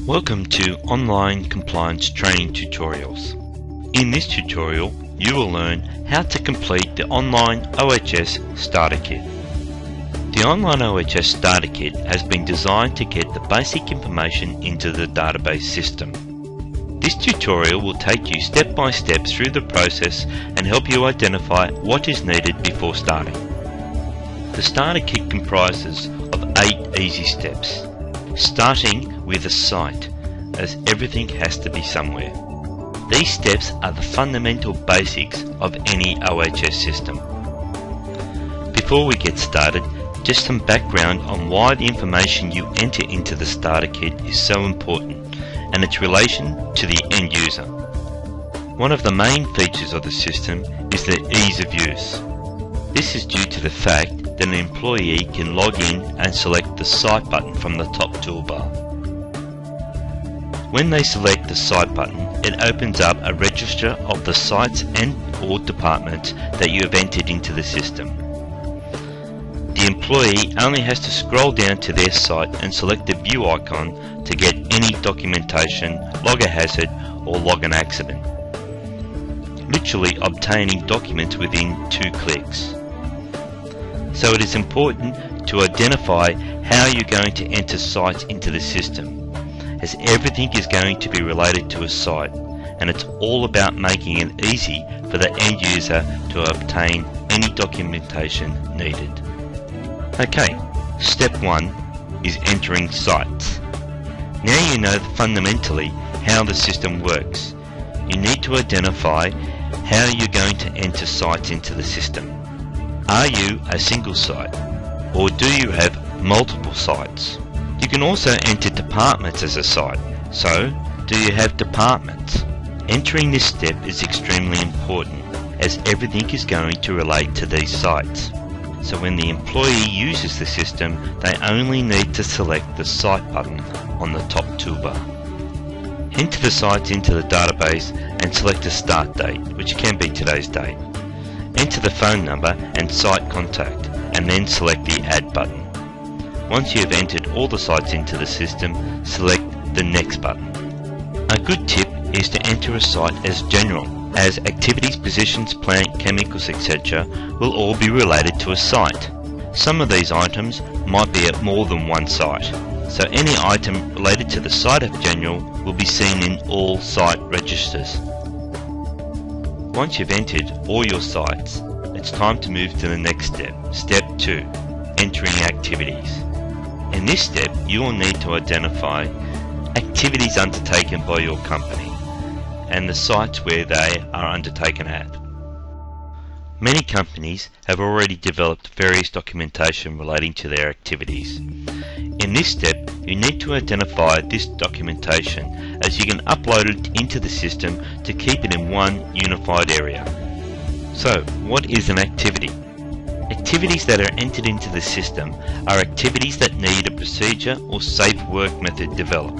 Welcome to Online Compliance Training Tutorials. In this tutorial, you will learn how to complete the Online OHS Starter Kit. The Online OHS Starter Kit has been designed to get the basic information into the database system. This tutorial will take you step by step through the process and help you identify what is needed before starting. The Starter Kit comprises of 8 easy steps, starting with a site, as everything has to be somewhere. These steps are the fundamental basics of any OHS system. Before we get started, just some background on why the information you enter into the Starter Kit is so important and its relation to the end user. One of the main features of the system is the ease of use. This is due to the fact that an employee can log in and select the Site button from the top toolbar. When they select the Site button, it opens up a register of the sites and/or departments that you have entered into the system. The employee only has to scroll down to their site and select the view icon to get any documentation, log a hazard, or log an accident, literally obtaining documents within 2 clicks. So it is important to identify how you're going to enter sites into the system, as everything is going to be related to a site, and it's all about making it easy for the end user to obtain any documentation needed. Okay, step 1 is entering sites. Now you know fundamentally how the system works. You need to identify how you're going to enter sites into the system. Are you a single site, or do you have multiple sites? You can also enter departments as a site. So, do you have departments? Entering this step is extremely important, as everything is going to relate to these sites. So when the employee uses the system, they only need to select the Site button on the top toolbar. Enter the sites into the database and select a start date, which can be today's date. Enter the phone number and site contact, and then select the Add button. Once you have entered all the sites into the system, select the Next button. A good tip is to enter a site as general, as activities, positions, plant, chemicals, etc. will all be related to a site. Some of these items might be at more than one site, so any item related to the site of general will be seen in all site registers. Once you've entered all your sites, it's time to move to the next step, step 2, entering activities. In this step, you will need to identify activities undertaken by your company and the sites where they are undertaken at. Many companies have already developed various documentation relating to their activities. In this step, you need to identify this documentation, as you can upload it into the system to keep it in one unified area. So, what is an activity? Activities that are entered into the system are activities that need a procedure or safe work method developed,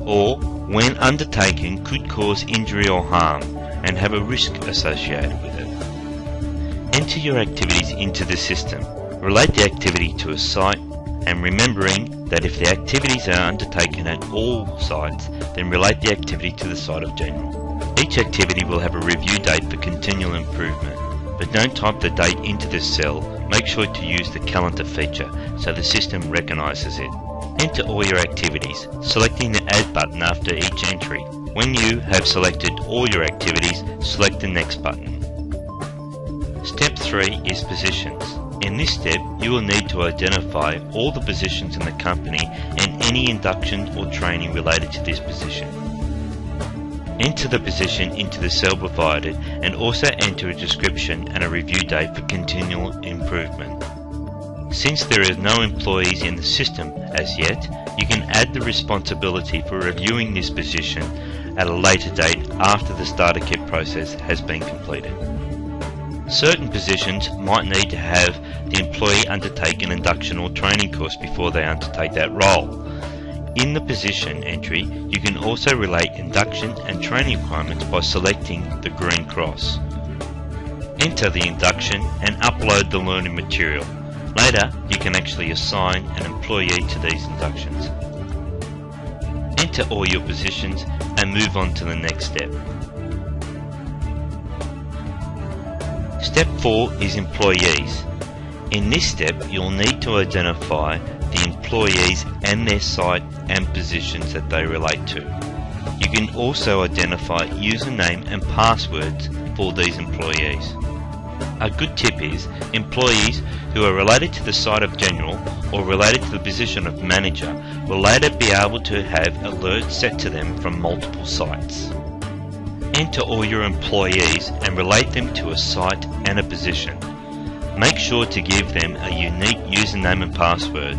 or when undertaken could cause injury or harm and have a risk associated with it. Enter your activities into the system. Relate the activity to a site, and remembering that if the activities are undertaken at all sites, then relate the activity to the site of general. Each activity will have a review date for continual improvement, but don't type the date into the cell. Make sure to use the calendar feature so the system recognizes it. Enter all your activities, selecting the Add button after each entry. When you have selected all your activities, select the Next button. Step 3 is positions. In this step, you will need to identify all the positions in the company and any induction or training related to this position. Enter the position into the cell provided, and also enter a description and a review date for continual improvement. Since there is no employees in the system as yet, you can add the responsibility for reviewing this position at a later date after the Starter Kit process has been completed. Certain positions might need to have the employee undertake an induction or training course before they undertake that role. In the position entry, you can also relate induction and training requirements by selecting the green cross. Enter the induction and upload the learning material. Later, you can actually assign an employee to these inductions. enter all your positions and move on to the next step. Step 4 is employees. In this step, you'll need to identify the employees and their site and positions that they relate to. You can also identify username and passwords for these employees. A good tip is employees who are related to the site of general or related to the position of manager will later be able to have alerts set to them from multiple sites. Enter all your employees and relate them to a site and a position. Make sure to give them a unique username and password.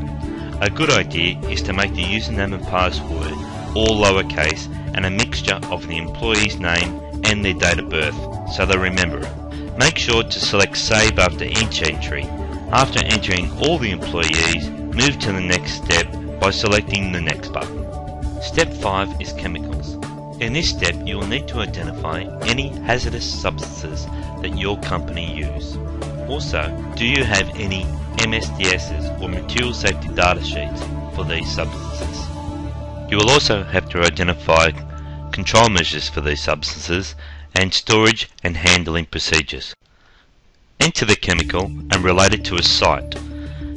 A good idea is to make the username and password all lowercase and a mixture of the employee's name and their date of birth so they remember it. Make sure to select Save after each entry. After entering all the employees, move to the next step by selecting the Next button. Step 5 is chemicals. In this step, you will need to identify any hazardous substances that your company use. Also, do you have any MSDSs or material safety data sheets for these substances? You will also have to identify control measures for these substances and storage and handling procedures. Enter the chemical and relate it to a site.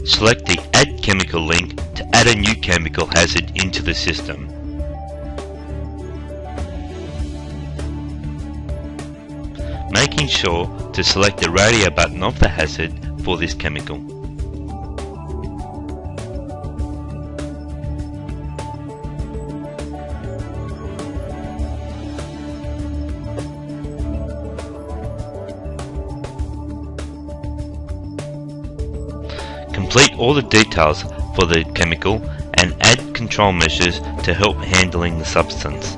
Select the Add Chemical link to add a new chemical hazard into the system. Making sure to select the radio button of the hazard for this chemical. Complete all the details for the chemical and add control measures to help handling the substance.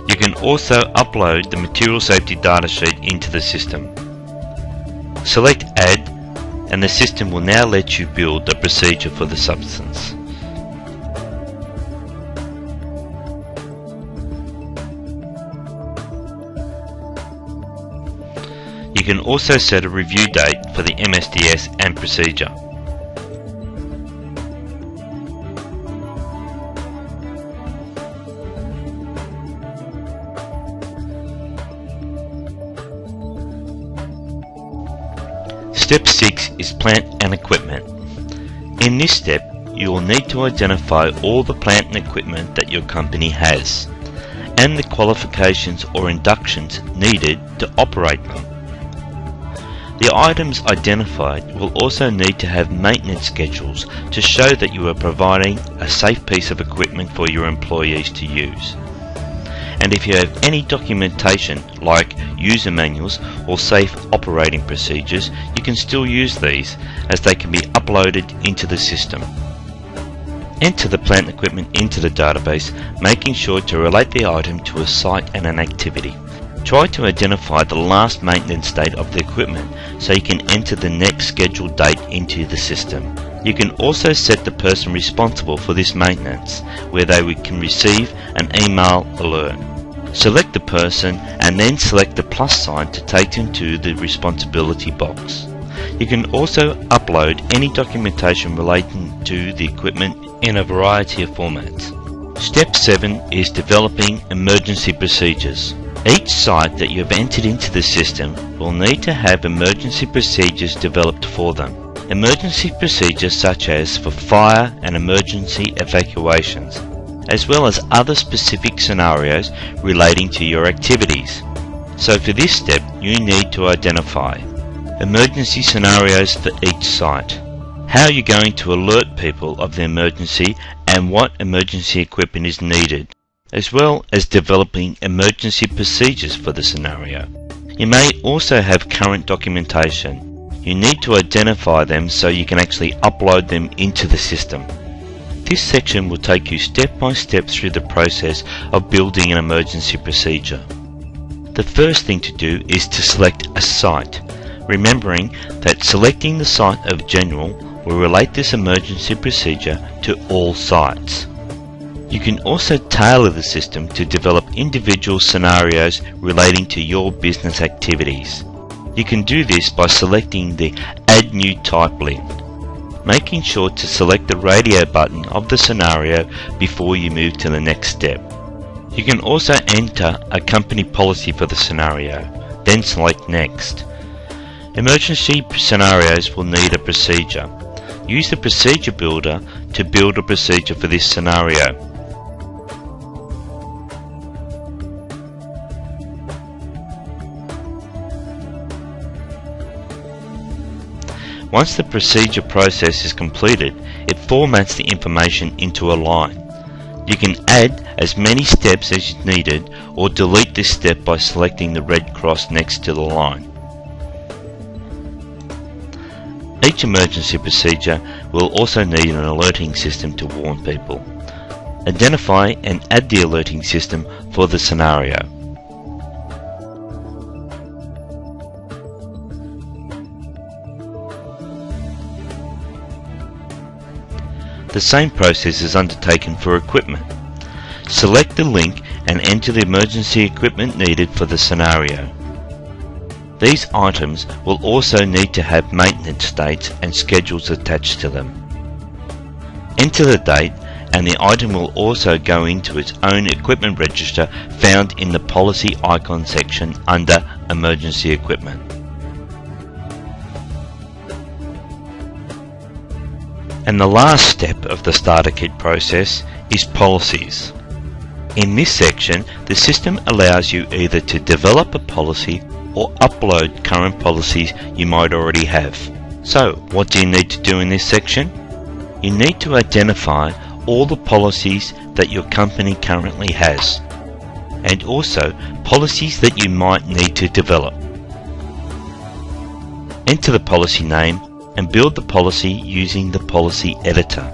You can also upload the material safety data sheet into the system. Select Add and the system will now let you build a procedure for the substance. You can also set a review date for the MSDS and procedure. Step 6 is plant and equipment. In this step, you will need to identify all the plant and equipment that your company has, and the qualifications or inductions needed to operate them. The items identified will also need to have maintenance schedules to show that you are providing a safe piece of equipment for your employees to use. And if you have any documentation like user manuals or safe operating procedures, you can still use these as they can be uploaded into the system. Enter the plant equipment into the database, making sure to relate the item to a site and an activity. Try to identify the last maintenance date of the equipment so you can enter the next scheduled date into the system. You can also set the person responsible for this maintenance, where they can receive an email alert. Select the person and then select the plus sign to take them to the responsibility box. You can also upload any documentation relating to the equipment in a variety of formats. Step 7 is developing emergency procedures. Each site that you have entered into the system will need to have emergency procedures developed for them. Emergency procedures such as for fire and emergency evacuations, as well as other specific scenarios relating to your activities. So for this step, you need to identify emergency scenarios for each site, how you're going to alert people of the emergency and what emergency equipment is needed, as well as developing emergency procedures for the scenario. You may also have current documentation. You need to identify them so you can actually upload them into the system. This section will take you step by step through the process of building an emergency procedure. The first thing to do is to select a site, remembering that selecting the site of general will relate this emergency procedure to all sites. can also tailor the system to develop individual scenarios relating to your business activities. You can do this by selecting the Add New Type link, making sure to select the radio button of the scenario before you move to the next step. You can also enter a company policy for the scenario, then select Next. Emergency scenarios will need a procedure. Use the Procedure Builder to build a procedure for this scenario. Once the procedure process is completed, it formats the information into a line. You can add as many steps as is needed or delete this step by selecting the red cross next to the line. Each emergency procedure will also need an alerting system to warn people. Identify and add the alerting system for the scenario. The same process is undertaken for equipment. Select the link and enter the emergency equipment needed for the scenario. These items will also need to have maintenance dates and schedules attached to them. Enter the date and the item will also go into its own equipment register found in the policy icon section under Emergency Equipment. And the last step of the Starter Kit process is Policies. In this section, the system allows you either to develop a policy or upload current policies you might already have. So, what do you need to do in this section? You need to identify all the policies that your company currently has, and also policies that you might need to develop. Enter the policy name and build the policy using the policy editor.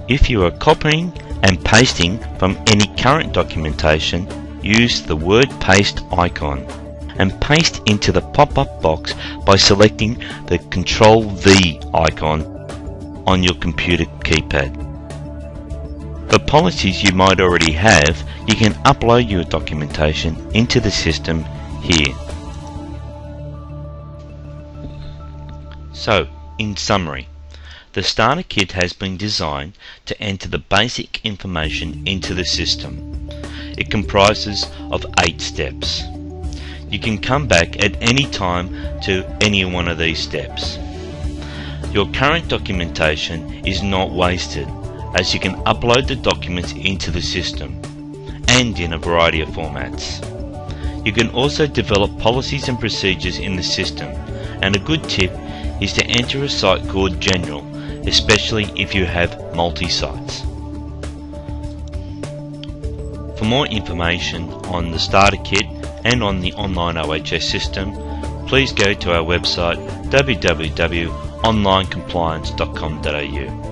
If you are copying and pasting from any current documentation, use the word paste icon and paste into the pop-up box by selecting the Ctrl V icon on your computer keypad. For policies you might already have, you can upload your documentation into the system here. So, in summary, the Starter Kit has been designed to enter the basic information into the system. It comprises of 8 steps. You can come back at any time to any one of these steps. Your current documentation is not wasted, as you can upload the documents into the system and in a variety of formats. You can also develop policies and procedures in the system, and a good tip is to enter a site called General, especially if you have multi-sites. For more information on the Starter Kit and on the Online OHS system, please go to our website www.onlinecompliance.com.au.